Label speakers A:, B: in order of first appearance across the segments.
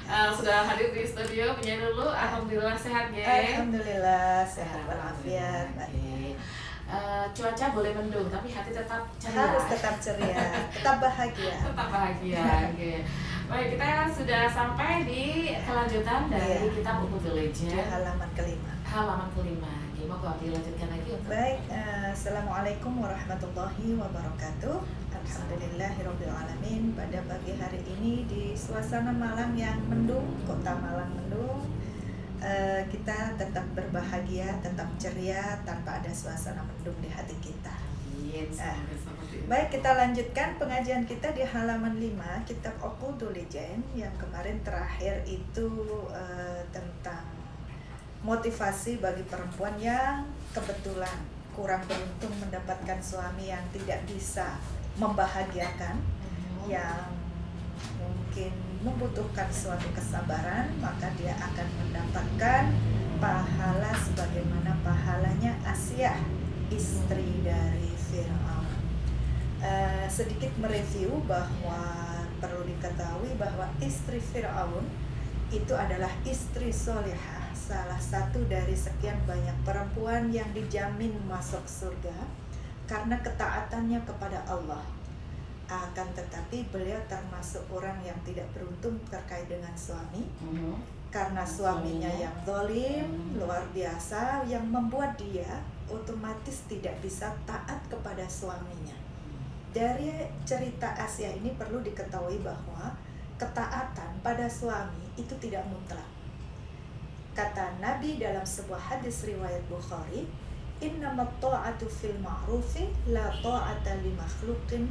A: Sudah hadir di studio penyanyi dulu. Alhamdulillah sehat ya.
B: Alhamdulillah sehat walafiat.
A: Cuaca boleh mendung tapi hati tetap ceria.
B: Harus tetap ceria, tetap bahagia.
A: Tetap bahagia. Oke. Baik, kita sudah sampai di kelanjutan dari kitab Uqudul Legend.
B: Di halaman kelima.
A: Halaman kelima. Gimana kalau dilanjutkan lagi untuk?
B: Baik, Assalamualaikum warahmatullahi wabarakatuh. Alhamdulillahirrabbilalamin. Pada pagi hari ini di suasana malam yang mendung, kota Malang mendung, kita tetap berbahagia, tetap ceria tanpa ada suasana mendung di hati kita. Baik, kita lanjutkan pengajian kita di halaman 5 kitab Uqudul Legend. Yang kemarin terakhir itu tentang motivasi bagi perempuan yang kebetulan kurang beruntung mendapatkan suami yang tidak bisa membahagiakan, yang mungkin membutuhkan suatu kesabaran, maka dia akan mendapatkan pahala sebagaimana pahalanya Asyah, istri dari Fir'aun. Sedikit mereview bahwa perlu diketahui bahwa istri Fir'aun itu adalah istri solehah, salah satu dari sekian banyak perempuan yang dijamin masuk surga karena ketaatannya kepada Allah. Akan tetapi beliau termasuk orang yang tidak beruntung terkait dengan suami, karena suaminya yang zalim luar biasa, yang membuat dia otomatis tidak bisa taat kepada suaminya. Dari cerita Asia ini perlu diketahui bahwa ketaatan pada suami itu tidak mutlak. Kata Nabi dalam sebuah hadis riwayat Bukhari, innamat ta'atu fil ma'rufi la ta'ata li makhluqin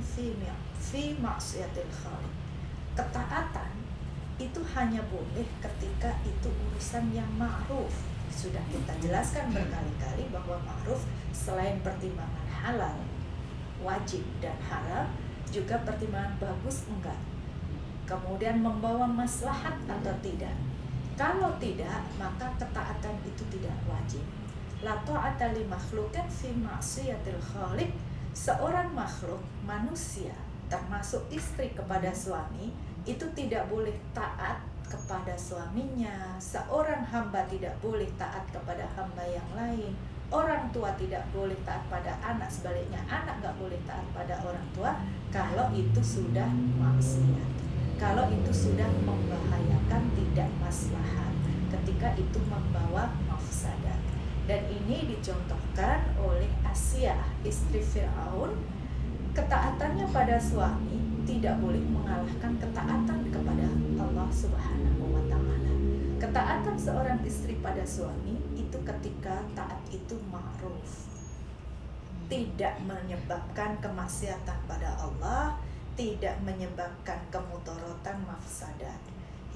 B: fi ma'siyatil khaliq. Ketaatan itu hanya boleh ketika itu urusan yang ma'ruf. Sudah kita jelaskan berkali-kali bahwa ma'ruf selain pertimbangan halal, wajib dan haram, juga pertimbangan bagus enggak, kemudian membawa maslahat atau tidak. Kalau tidak, maka ketaatan itu tidak wajib. La ta'ata li makhluqin fi ma'siyatil khaliq. Seorang makhluk manusia, termasuk istri kepada suami, itu tidak boleh taat kepada suaminya. Seorang hamba tidak boleh taat kepada hamba yang lain. Orang tua tidak boleh taat pada anak, sebaliknya anak nggak boleh taat pada orang tua kalau itu sudah maksiat, kalau itu sudah membahayakan, tidak maslahat, ketika itu membawa mafsadat. Dan ini dicontohkan oleh Asyah, istri Fir'aun. Ketaatannya pada suami tidak boleh mengalahkan ketaatan kepada Allah Subhanahu wa Ta'ala. Ketaatan seorang istri pada suami itu ketika taat itu ma'ruf, tidak menyebabkan kemaksiatan pada Allah, tidak menyebabkan kemudorotan mafsadat.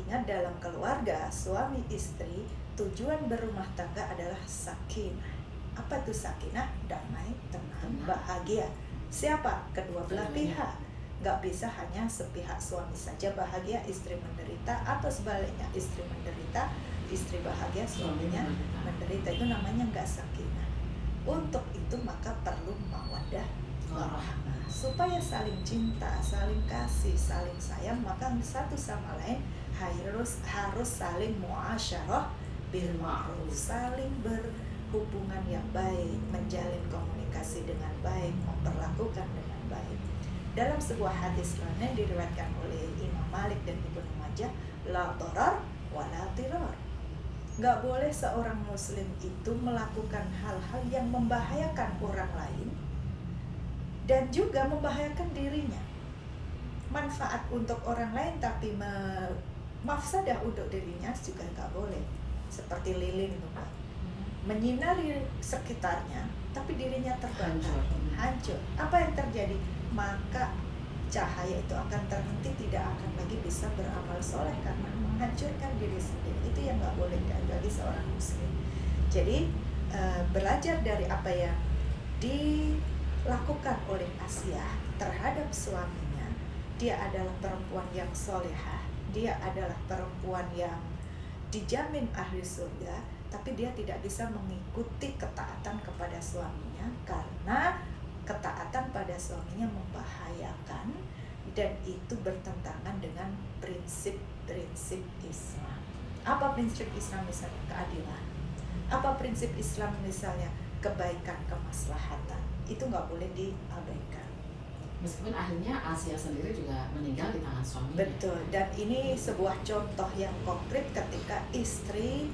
B: Ingat, dalam keluarga suami istri tujuan berumah tangga adalah sakinah. Apa itu sakinah? Damai, tenang, bahagia. Siapa? Kedua belah pihak. Gak bisa hanya sepihak suami saja bahagia, istri menderita, atau sebaliknya istri menderita, istri bahagia, suaminya menderita. Itu namanya gak sakinah. Untuk itu maka perlu mawaddah warahmah, supaya saling cinta, saling kasih, saling sayang, maka satu sama lain harus saling muasyarah bil ma'ruf, saling berhubungan yang baik, menjalin komunikasi dengan baik, memperlakukan dengan baik. Dalam sebuah hadis lainnya diriwayatkan oleh Imam Malik dan Ibnu Majah, la darar wa la dirar. Gak boleh seorang muslim itu melakukan hal-hal yang membahayakan orang lain dan juga membahayakan dirinya. Manfaat untuk orang lain tapi mafsadah untuk dirinya juga gak boleh. Seperti lilin itu, menyinari sekitarnya tapi dirinya terbakar, hancur. Apa yang terjadi? Maka cahaya itu akan terhenti, tidak akan lagi bisa beramal soleh karena menghancurkan diri sendiri. Itu yang gak boleh bagi seorang muslim. Jadi belajar dari apa yang dilakukan oleh Asyah terhadap suaminya. Dia adalah perempuan yang solehah, dia adalah perempuan yang dijamin ahli surga, tapi dia tidak bisa mengikuti ketaatan kepada suaminya karena ketaatan pada suaminya membahayakan dan itu bertentangan dengan prinsip-prinsip Islam. Apa prinsip Islam? Misalnya keadilan. Apa prinsip Islam? Misalnya kebaikan, kemaslahatan. Itu nggak boleh diabaikan.
A: Meskipun akhirnya Asia sendiri juga meninggal di tangan suaminya.
B: Betul, dan ini sebuah contoh yang konkret ketika istri,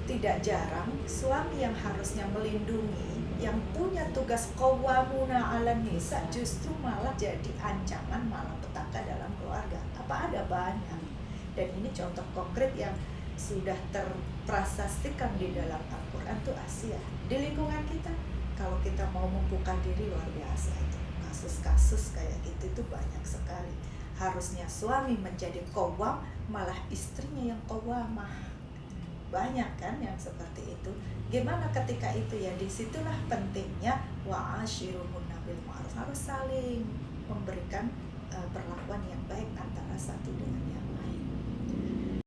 B: tidak jarang suami yang harusnya melindungi, yang punya tugas qawwamuna 'alan nisa, justru malah jadi ancaman, malah petaka dalam keluarga. Apa ada banyak. Dan ini contoh konkret yang sudah terprasestikan di dalam Al-Quran tuh Asia. Di lingkungan kita, kalau kita mau membuka diri, luar biasa itu. Kasus-kasus kayak gitu itu banyak sekali. Harusnya suami menjadi qawwam, malah istrinya yang qawwamah. Banyak kan yang seperti itu. Gimana ketika itu ya? Disitulah pentingnya wa'ashiruhunna bil ma'ruf, harus saling memberikan perlakuan yang baik antara satu dengan yang